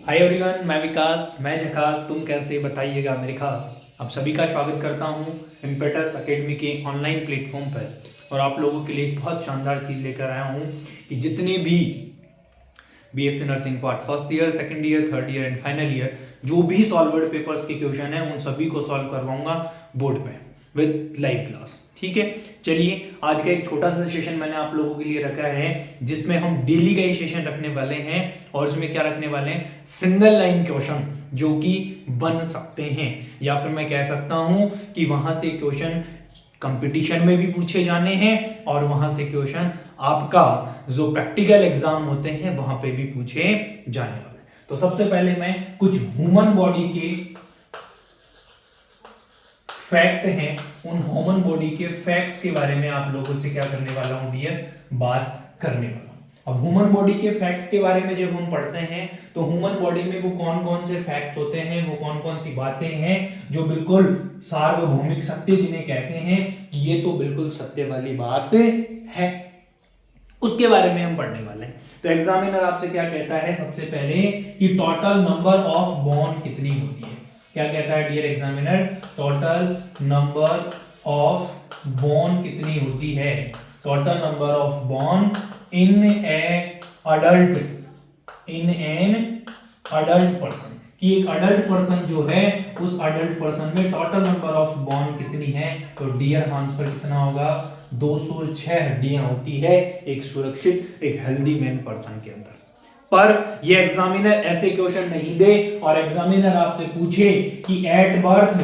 Hi everyone, मैं विकास, मैं झकास, तुम कैसे बताइएगा मेरे खास। आप सभी का स्वागत करता हूं इम्पेटस एकेडमी के ऑनलाइन प्लेटफॉर्म पर। और आप लोगों के लिए एक बहुत शानदार चीज़ लेकर आया हूं कि जितने भी BSc nursing part first year, second year, third year and final year जो भी सॉल्वर्ड पेपर्स के क्वेश्चन हैं उन सभी को सॉल्व करवाऊंगा बोर्ड पे विद लाइव क्लास। ठीक है, चलिए आज का एक छोटा सा सेशन मैंने आप लोगों के लिए रखा है जिसमें हम डेली का ही सेशन रखने वाले हैं। और इसमें क्या रखने वाले हैं, सिंगल लाइन क्वेश्चन जो कि बन सकते हैं, या फिर मैं कह सकता हूं कि वहां से क्वेश्चन कंपटीशन में भी पूछे जाने हैं और वहां से क्वेश्चन आपका जो प्रैक्टिकल एग्जाम होते हैं वहां पे भी पूछे जाने वाले हैं। तो सबसे पहले मैं कुछ ह्यूमन बॉडी के फैक्ट हैं, उन ह्यूमन बॉडी के फैक्ट्स के बारे में आप लोगों से क्या करने वाला हूं डियर, बात करने वाला हूं। अब ह्यूमन बॉडी के फैक्ट्स के बारे में जब हम पढ़ते हैं तो ह्यूमन बॉडी में वो कौन कौन से फैक्ट्स होते हैं, वो कौन कौन सी बातें हैं जो बिल्कुल सार्वभौमिक सत्य जिन्हें कहते हैं कि ये तो बिल्कुल सत्य वाली बात है, उसके बारे में हम पढ़ने वाले हैं। तो एग्जामिनर आपसे क्या कहता है, सबसे पहले कि टोटल नंबर ऑफ बोन कितनी होती है। क्या कहता है dear examiner, total number of bone कितनी होती है। Total number of bone in an adult person, कि एक अडल्ट पर्सन जो है उस अडल्ट पर्सन में टोटल नंबर ऑफ बोन कितनी है। तो डियर आंसर कितना होगा, 206 हड्डियां होती है एक सुरक्षित, एक हेल्दी मैन पर्सन के अंदर। पर ये एग्जामिनर ऐसे क्वेश्चन नहीं दे और एग्जामिनर आपसे पूछे कि एट बर्थ,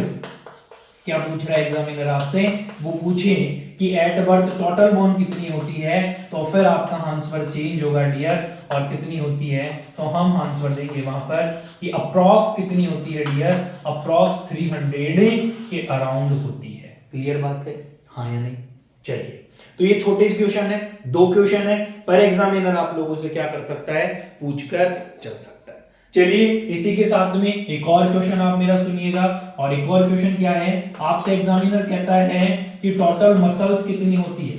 क्या पूछ रहा है एग्जामिनर आपसे, वो पूछे कि एट बर्थ टोटल बोन कितनी होती है, तो फिर आपका आंसर चेंज होगा डियर, और कितनी होती है तो हम आंसर देंगे वहां पर कि अप्रॉक्स कितनी होती है डियर, अप्रॉक्स 300 के अराउंड होती है। क्लियर बात है, हाँ या नहीं। चलिए, तो ये छोटे क्वेश्चन है, 2 क्वेश्चन है, पर एग्जामिनर आप लोगों से क्या कर सकता है, पूछकर चल सकता है। चलिए, इसी के साथ में एक और क्वेश्चन आप मेरा सुनिएगा। और एक और क्वेश्चन क्या है, आपसे एग्जामिनर कहता है कि टोटल मसल्स कितनी होती है,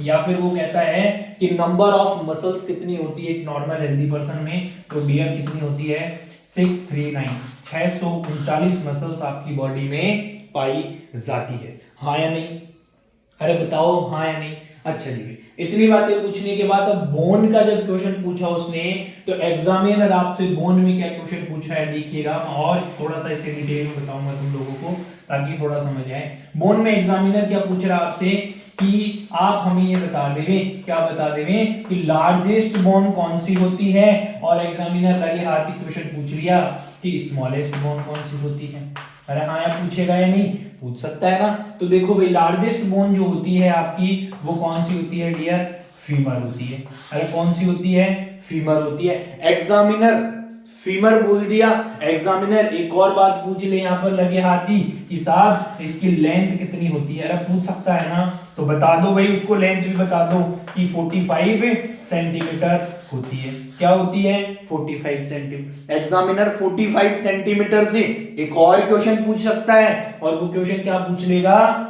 या फिर वो कहता है कि नंबर ऑफ मसल्स कितनी होती है एक नॉर्मल हेल्दी पर्सन में। तो डियर कितनी होती है, 639 मसल्स आपकी बॉडी में पाई जाती है। हाँ या नहीं, अरे बताओ हाँ या नहीं। अच्छा जी, इतनी बातें पूछने के बाद अब बोन का जब क्वेश्चन पूछा उसने, तो एग्जामिनर आपसे बोन में क्या क्वेश्चन पूछ रहा है देखिएगा, और थोड़ा सा इसे डिटेल में बताऊंगा तुम लोगों को ताकि थोड़ा समझ आए। बोन में एग्जामिनर क्या पूछ रहा है आपसे कि आप हमें ये बता देवे, क्या बता देवे कि लार्जेस्ट बोन कौन सी होती है। और एग्जामिनर लगे हाथ ही क्वेश्चन पूछ लिया कि स्मॉलेस्ट बोन कौन सी होती है। अरे हाँ यार, पूछेगा या नहीं, पूछ सकता है ना। तो देखो भाई, लार्जेस्ट बोन जो होती है आपकी वो कौन सी होती है डियर, फीमर होती है। अरे कौन सी होती है, फीमर होती है। एग्जामिनर फीमर बोल दिया, एग्जामिनर एक और बात पूछ ले यहाँ पर लगे हाथी कि साहब इसकी लेंथ कितनी होती है। अरे पूछ सकता है ना, तो बता दो भाई, उसको लेंथ भी बता दो कि 45 सेंटीमीटर होती है। क्या होती है, 45 सेंटीमीटर। एग्जामिनर 45 सेंटीमीटर से एक और क्वेश्चन पूछ सकता है, और वो क्वेश्चन क्या पूछ लेगा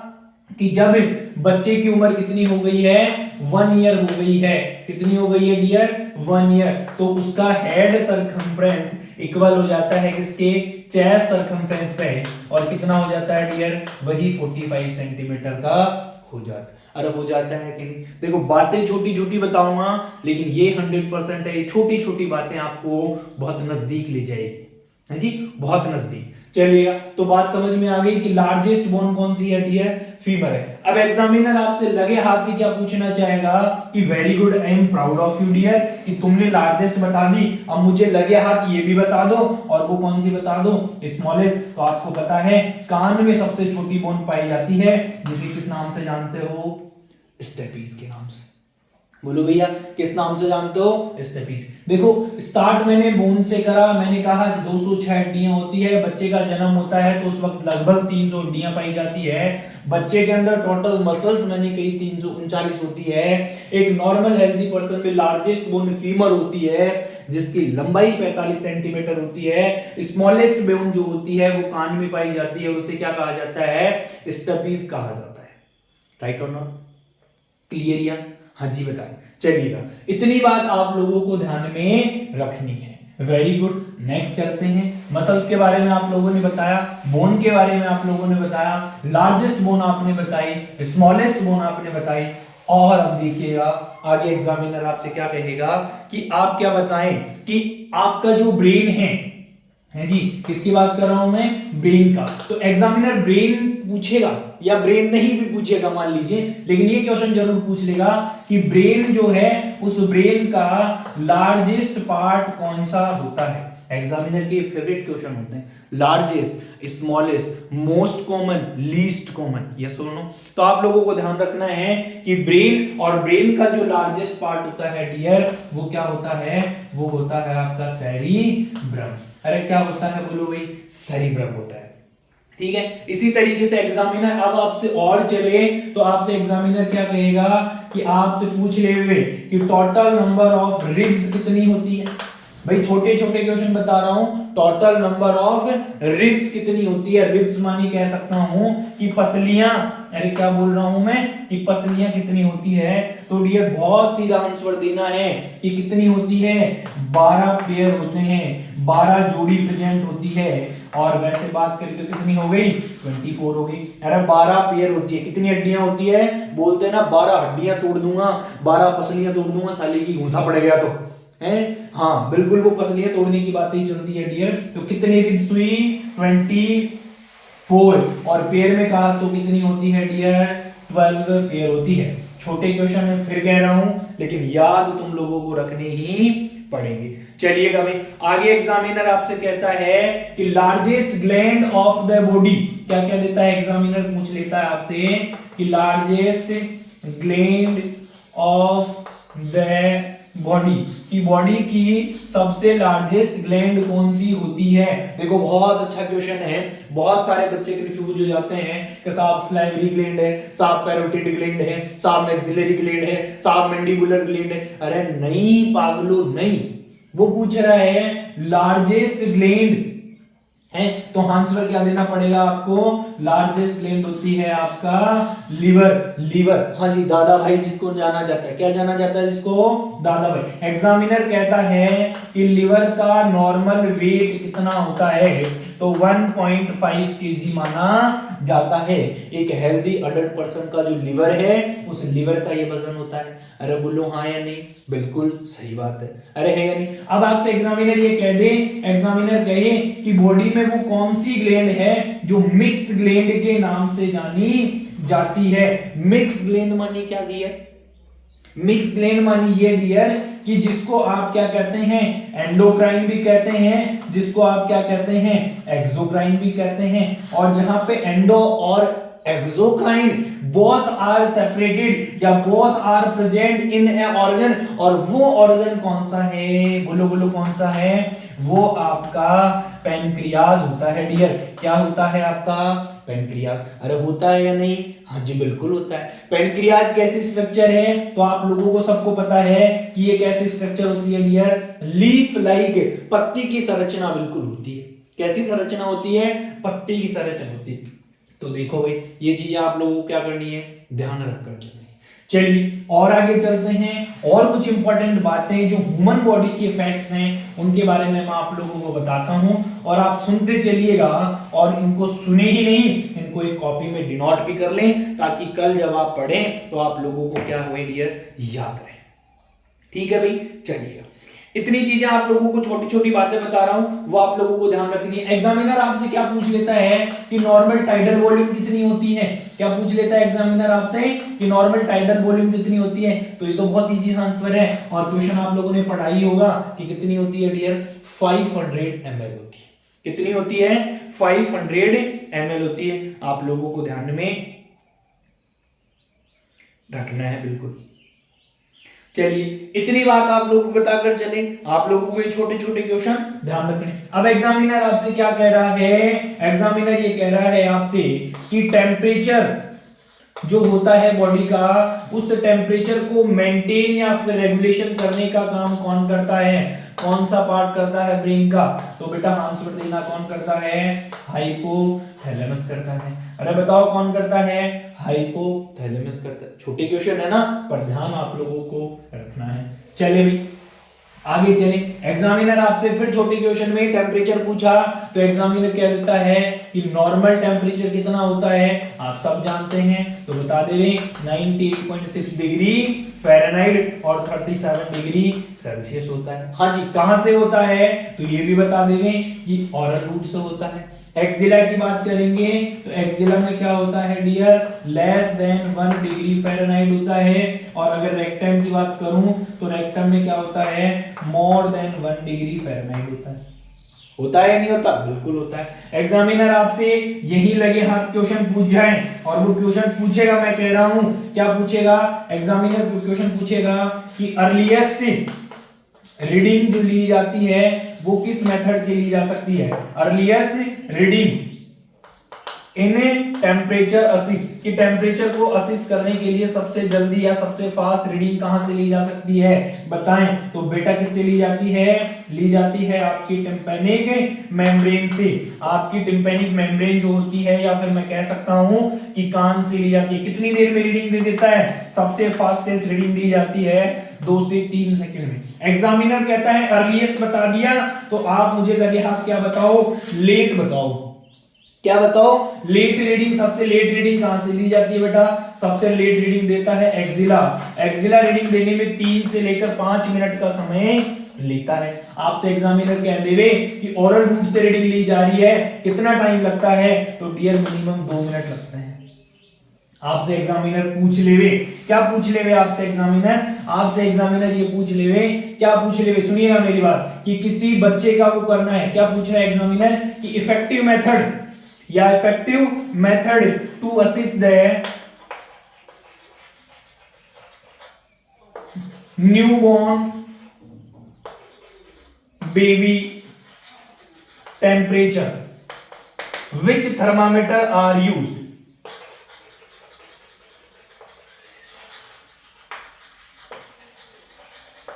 कि जब बच्चे की उम्र कितनी हो गई है, 1 ईयर हो गई है। कितनी हो गई है डियर, 1 ईयर, तो उसका हेड सरकमफ्रेंस इक्वल हो जाता है किसके, चेस्ट सरकमफ्रेंस पे, और कितना हो जाता है डियर, वही 45 सेंटीमीटर का हो जाता है। अरे हो जाता है कि नहीं। देखो, बातें छोटी छोटी बताऊंगा लेकिन ये 100% है, छोटी छोटी बातें आपको बहुत नजदीक ले जाएगी, है जी, बहुत नजदीक। चलिएगा, तो बात समझ में आ गई कि लार्जेस्ट बोन कौन सी है डियर, फीमर है। अब एग्जामिनर आपसे लगे हाथ ही क्या पूछना चाहेगा कि very good, I am proud of you dear, कि तुमने लार्जेस्ट बता दी, अब मुझे लगे हाथ ये भी बता दो, और वो कौन सी बता दो, स्मॉलेस्ट। तो आपको पता है कान में सबसे छोटी बोन पाई जाती है जिसे किस नाम से जानते हो, स्टेपीज के नाम से। बोलो भैया, किस नाम से जानते हो, स्टेपीज। देखो, स्टार्ट मैंने बोन से करा, मैंने कहा 206 हड्डियां होती है, बच्चे का जन्म होता है तो उस वक्त लगभग 300 हड्डियां पाई जाती है। बच्चे के अंदर टोटल मसल्स मैंने कही 339 होती है। एक नॉर्मल हेल्दी पर्सन में लार्जेस्ट बोन फीमर होती है जिसकी लंबाई 45 सेंटीमीटर होती है। स्मॉलेस्ट बोन जो होती है वो कान में पाई जाती है, उसे क्या कहा जाता है, स्टेपीज कहा जाता है। राइट और नॉट, क्लियर या, हाँ जी बताएं। चलिएगा, इतनी बात आप लोगों को ध्यान में रखनी है। Very good. नेक्स्ट चलते हैं, मसल्स के बारे में आप लोगों ने बताया, बोन के बारे में आप लोगों ने बताया, लार्जेस्ट बोन आपने बताई, स्मॉलेस्ट बोन आपने बताई। और अब देखिएगा आगे एग्जामिनर आपसे क्या कहेगा कि आप क्या बताएं कि आपका जो ब्रेन है जी, किसकी बात कर रहा हूं मैं, ब्रेन का। तो एग्जामिनर ब्रेन पूछेगा या ब्रेन नहीं भी पूछेगा मान लीजिए, लेकिन ये क्वेश्चन जरूर पूछ लेगा कि ब्रेन जो है उस ब्रेन का लार्जेस्ट पार्ट कौन सा होता है। एग्जामिनर के फेवरेट क्वेश्चन होते हैं, largest, smallest, most common, least common, yes और नो। तो आप लोगों को ध्यान रखना है कि ब्रेन और ब्रेन का जो लार्जेस्ट पार्ट होता है डियर, वो क्या होता है, वो होता है आपका सेरिब्रम। अरे क्या होता है बोलो भाई, सेरिब्रम होता है। ठीक है, इसी तरीके से एग्जामिनर अब आपसे और चले तो आपसे एग्जामिनर क्या कहेगा कि आपसे पूछ ले हुए कि टोटल नंबर ऑफ रिब्स कितनी होती है। भाई छोटे छोटे क्वेश्चन बता रहा हूं, टोटल नंबर ऑफ रिब्स कितनी होती है। रिब्स मानी कह सकता हूं कि पसलियां, अरे क्या बोल रहा हूं मैं कि पसलियां कितनी होती है। तो डियर बहुत सीधा आंसर देना है कि कितनी होती है, 12 पेयर होते हैं, 12 जोड़ी प्रेजेंट होती है। और वैसे बात करें तो कितनी हो गई, 24 हो गई। अरे 12 पेयर होती है, कितनी हड्डियां होती है, बोलते हैं ना 12 हड्डियां तोड़ दूंगा, 12 पसलियां तोड़ दूंगा, साले की घूसा पड़ गया तो है। हाँ बिल्कुल, वो पसलियां तोड़ने की बात ही चलती है डियर। तो कितनी रिब्स हुई, 24। और पेयर में कहा तो कितनी होती है डियर, 12 पेयर होती है। छोटे क्वेश्चन है फिर कह रहा हूं, लेकिन याद तुम लोगों को रखने ही पड़ेंगे। चलिएगा भाई, आगे एग्जामिनर आपसे कहता है कि largest gland of the body, क्या क्या देता है एग्जामिनर, पूछ लेता है आपसे कि largest gland of the body, की बॉडी की सबसे लार्जेस्ट ग्लैंड कौन सी होती है। देखो बहुत अच्छा क्वेश्चन है, बहुत सारे बच्चे कंफ्यूज हो जाते हैं कि साहब सलाइवरी ग्लैंड है, साहब पैरोटिड ग्लैंड है, साहब मैक्सिलरी ग्लैंड है, साहब मैंडिबुलर ग्लैंड है। अरे नहीं पागलो नहीं, वो पूछ रहा है लार्जेस्ट ग्लैंड है, तो आंसर क्या देना पड़ेगा आपको, लार्जेस्ट ग्लैंड होती है आपका लिवर। लिवर, हाँ जी, दादा भाई जिसको जाना जाता है, क्या जाना जाता है जिसको, दादा भाई। एग्जामिनर कहता है कि लिवर का नॉर्मल वेट कितना होता है, तो 1.5 केजी माना जाता है। एक हेल्दी अडल्ट पर्सन का जो लिवर है, उस लिवर का ये वजन होता है। अरे बोलो हाँ या नहीं, बिल्कुल सही बात है, अरे है या नहीं। अब आपसे एग्जामिनर ये कह दे, एग्जामिनर कहे कि बॉडी में वो कौन सी ग्लैंड है जो मिक्स्ड ग्लैंड के नाम से जानी जाती है। मिक्स्ड ग्लैंड मानी क्या दी है, मिक्स ग्लैंड मानी ये डियर कि जिसको आप क्या कहते हैं, एंडोक्राइन भी कहते हैं, जिसको आप क्या कहते हैं, एक्सोक्राइन भी कहते हैं। और जहां पे एंडो और एक्सोक्राइन बोथ आर सेपरेटेड या both are present in a organ, और वो ऑर्गन कौन सा है, बोलो बोलो कौन सा है, वो आपका पेनक्रियाज होता है डियर। क्या होता है आपका, पेनक्रियाज। अरे होता है या नहीं, हाँ जी बिल्कुल होता है। पेनक्रियाज कैसी स्ट्रक्चर है, तो आप लोगों को सबको पता है कि ये कैसी स्ट्रक्चर होती है डियर, लीफ लाइक, पत्ती की संरचना बिल्कुल होती है। कैसी संरचना होती है, पत्ती की संरचना होती है। तो देखो भाई ये चीजें आप लोगों को क्या करनी है, ध्यान रखकर चलनी है। चलिए और आगे चलते हैं, और कुछ इंपॉर्टेंट बातें जो ह्यूमन बॉडी के फैक्ट्स हैं उनके बारे में मैं आप लोगों को बताता हूं, और आप सुनते चलिएगा। और इनको सुने ही नहीं, इनको एक कॉपी में डिनोट भी कर लें, ताकि कल जब आप पढ़ें तो आप लोगों को क्या हो डियर, याद रहे। ठीक है भाई, चलिएगा। इतनी चीजें आप लोगों को छोटी छोटी बातें बता रहा हूं, वो आप लोगों को ध्यान रखनी है। एग्जामिनर आपसे क्या पूछ लेता है कि नॉर्मल टाइडल वॉल्यूम कितनी होती है। क्या पूछ लेता है एग्जामिनर आपसे कि नॉर्मल टाइडल वॉल्यूम कितनी होती है। तो ये तो बहुत इजी आंसर है, और क्वेश्चन आप लोगों ने पढ़ा ही होगा कि कितनी होती है डियर, 500 ml होती है। कितनी होती है, 500 ml होती है। आप लोगों को ध्यान में रखना है बिल्कुल। चलिए इतनी बात आप लोगों को बताकर चले, आप लोगों को ये छोटे छोटे क्वेश्चन ध्यान रखने। अब एग्जामिनर आपसे क्या कह रहा है, एग्जामिनर ये कह रहा है आपसे कि टेम्परेचर जो होता है बॉडी का, उस टेम्परेचर को मेंटेन या फिर रेगुलेशन करने का काम कौन करता है, कौन सा पार्ट करता है ब्रेन का। तो बेटा आंसर देना, कौन करता है, हाइपोथैलेमस करता है। अरे बताओ कौन करता है, हाइपोथैलेमस करता है। छोटे क्वेश्चन है ना, पर ध्यान आप लोगों को रखना है। चलिए भाई आगे चले, एग्जामिनर आपसे फिर छोटे क्वेश्चन में टेम्परेचर पूछा तो एग्जामिनर क्या देता है कि नॉर्मल टेम्परेचर कितना होता है, आप सब जानते हैं, तो बता दे 98.6 डिग्री फ़ारेनहाइट और 37 डिग्री सेल्सियस होता है। हाँ जी, कहां से होता है तो ये भी बता देंगे कि ओरल रूट से होता है। एक्सिला की बात करेंगे तो एक्सिला में क्या होता है dear, less than 1 degree Fahrenheit होता है, और अगर रेक्टम की बात करूं तो रेक्टम में क्या होता है, मोर देन 1 डिग्री फ़ारेनहाइट होता है या नहीं होता, बिल्कुल होता है। एग्जामिनर आपसे यही लगे हाथ क्वेश्चन पूछ जाए, और वो क्वेश्चन पूछेगा, मैं कह रहा हूं क्या पूछेगा, एग्जामिनर क्वेश्चन पूछेगा कि अर्लीस्ट रीडिंग जो ली जाती है वो किस मेथड से ली जा सकती है, earliest reading in temperature assist, कि टेम्परेचर को असिस्ट करने के लिए सबसे जल्दी या सबसे फास्ट रीडिंग कहां से ली जा सकती है, बताएं। तो बेटा किससे ली जाती है, ली जाती है आपकी टिम्पैनिक मेम्ब्रेन से। आपकी टिम्पैनिक मेम्ब्रेन जो होती है, या फिर मैं कह सकता हूं कि कान से ली जाती है। कितनी देर में रीडिंग दे देता है, सबसे फास्टेस्ट रीडिंग दी जाती है 2 से 3 सेकंड में। एग्जामिनर कहता है अर्लीस्ट बता दिया, तो आप मुझे लगे हाथ क्या बताओ, लेट बताओ, क्या बताओ, लेट रीडिंग, सबसे लेट रीडिंग कहां से ली जाती है बेटा, सबसे लेट रीडिंग देता है एक्सिला। एक्सिला रीडिंग देने में 3 से लेकर 5 मिनट का समय लेता है। आपसे एग्जामिनर कह देवे कि ओरल रूट से रीडिंग ली जा रही है, कितना टाइम लगता है, तो डियर मिनिमम 2 मिनट लगते हैं। आपसे एग्जामिनर पूछ लेवे, क्या पूछ लेवे आपसे एग्जामिनर, आपसे एग्जामिनर ये पूछ लेवे, क्या पूछ लेवे, सुनिएगा मेरी बात, कि किसी बच्चे का वो करना है, क्या पूछ रहा है एग्जामिनर कि इफेक्टिव मेथड या effective method to assist the newborn baby temperature, which thermometer are used,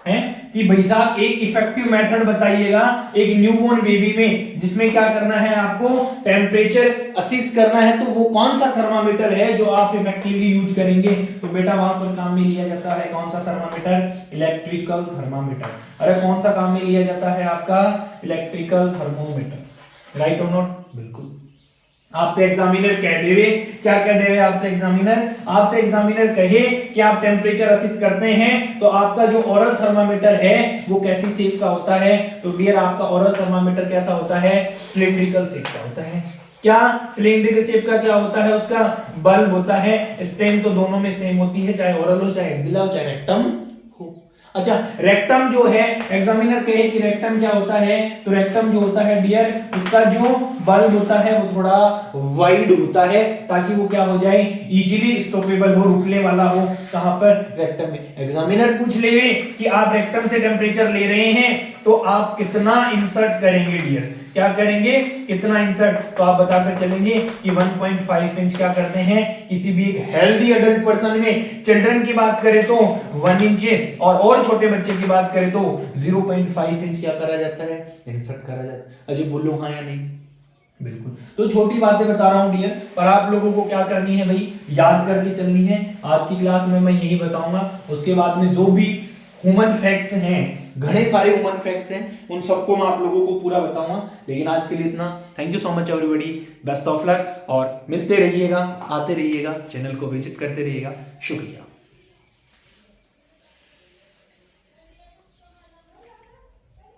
है कि भाई साहब एक इफेक्टिव मेथड बताइएगा एक न्यूबॉर्न बेबी में, जिसमें क्या करना है, आपको टेम्परेचर असिस्ट करना है, तो वो कौन सा थर्मामीटर है जो आप इफेक्टिवली यूज करेंगे। तो बेटा वहां पर काम में लिया जाता है कौन सा थर्मामीटर, इलेक्ट्रिकल थर्मामीटर। अरे कौन सा काम में लिया जाता है आपका, इलेक्ट्रिकल थर्मोमीटर, राइट और नॉट, बिल्कुल। आपसे एग्जामिनर कह देवे, क्या कह देवे आपसे एग्जामिनर, आपसे एग्जामिनर कहे कि आप टेम्परेचर असिस्ट करते हैं, तो आपका जो ओरल थर्मामीटर है वो कैसी शेप का होता है, तो डियर आपका ओरल थर्मामीटर कैसा होता है, सिलिंड्रिकल शेप का होता है। क्या सिलिंड्रिकल शेप का क्या होता है, उसका बल्ब होता है। स्टेम तो दोनों में सेम होती है, चाहे ओरल हो, चाहे एक्सिला हो, चाहे रेक्टम हो। अच्छा, रेक्टम जो है, एग्जामिनर कहे कि रेक्टम क्या होता है, तो रेक्टम जो होता है डियर, उसका जो बल्ब होता है वो थोड़ा वाइड होता है, ताकि वो क्या हो जाए, इजीली स्टॉपेबल हो, रुकने वाला हो, कहां पर, रेक्टम में। एग्जामिनर पूछ ले कि आप रेक्टम से टेम्परेचर ले रहे हैं, तो आप कितना इंसर्ट करेंगे डियर, क्या करेंगे, कितना इंसर्ट, तो आप बताकर चलेंगे कि 1.5 इंच क्या करते हैं किसी भी एक हेल्दी एडल्ट पर्सन में। चिल्ड्रन की बात करें तो 1 इंच, और छोटे बच्चे की बात करें तो 0.5 इंच क्या करा जाता है, इंसर्ट करा जाता है। अजय बोलो हाँ या नहीं, बिल्कुल। तो छोटी बातें बता रहा हूं डियर, पर आप लोगों को क्या करनी है भाई, याद करके चलनी है। आज की क्लास में मैं यही बताऊंगा, उसके बाद में जो भी ह्यूमन फैक्ट्स हैं, घने सारे ह्यूमन फैक्ट्स हैं, उन सबको मैं आप लोगों को पूरा बताऊंगा। लेकिन आज के लिए इतना, thank you so much everybody, best of luck, और मिलते रहिएगा, आते रहिएगा, चैनल को विजिट करते रहिएगा, शुक्रिया।